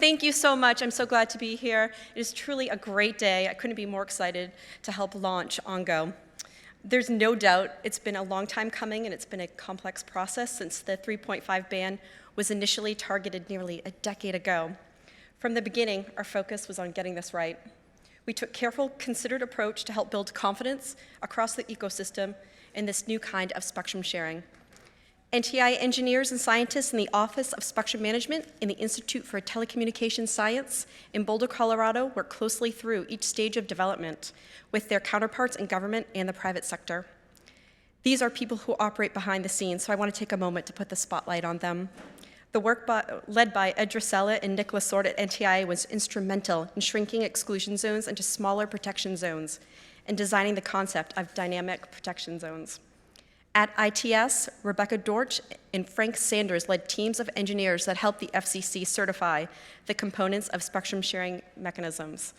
Thank you so much. I'm so glad to be here. It is truly a great day. I couldn't be more excited to help launch OnGo. There's no doubt it's been a long time coming, and it's been a complex process since the 3.5 ban was initially targeted nearly a decade ago. From the beginning, our focus was on getting this right. We took a careful, considered approach to help build confidence across the ecosystem in this new kind of spectrum sharing. NTIA engineers and scientists in the Office of Spectrum Management in the Institute for Telecommunications Science in Boulder, Colorado, work closely through each stage of development with their counterparts in government and the private sector. These are people who operate behind the scenes, so I want to take a moment to put the spotlight on them. The work led by Ed Drusella and Nicholas Sword at NTIA was instrumental in shrinking exclusion zones into smaller protection zones and designing the concept of dynamic protection zones. At ITS, Rebecca Dortch and Frank Sanders led teams of engineers that helped the FCC certify the components of spectrum sharing mechanisms.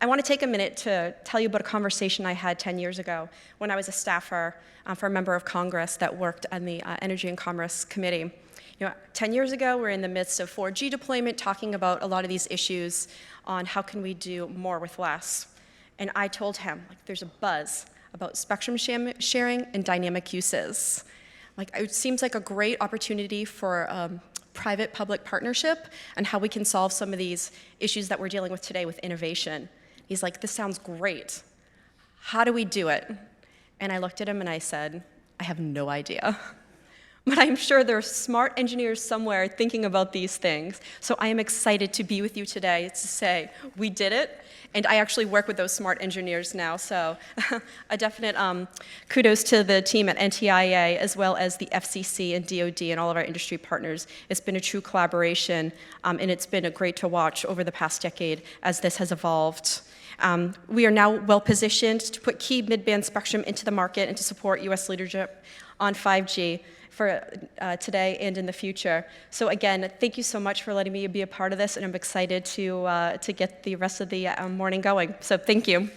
I want to take a minute to tell you about a conversation I had 10 years ago when I was a staffer for a member of Congress that worked on the Energy and Commerce Committee. 10 years ago, we're in the midst of 4G deployment, talking about a lot of these issues on how can we do more with less. And I told him, there's a buzz about spectrum sharing and dynamic uses. It seems like a great opportunity for private-public partnership and how we can solve some of these issues that we're dealing with today with innovation. He's like, this sounds great. How do we do it? And I looked at him and I said, I have no idea. But I'm sure there are smart engineers somewhere thinking about these things. So I am excited to be with you today to say, we did it. And I actually work with those smart engineers now. So a definite kudos to the team at NTIA, as well as the FCC and DoD and all of our industry partners. It's been a true collaboration, and it's been great to watch over the past decade as this has evolved. We are now well positioned to put key mid-band spectrum into the market and to support US leadership on 5G. For today and in the future. So again, thank you so much for letting me be a part of this, and I'm excited to get the rest of the morning going. So thank you.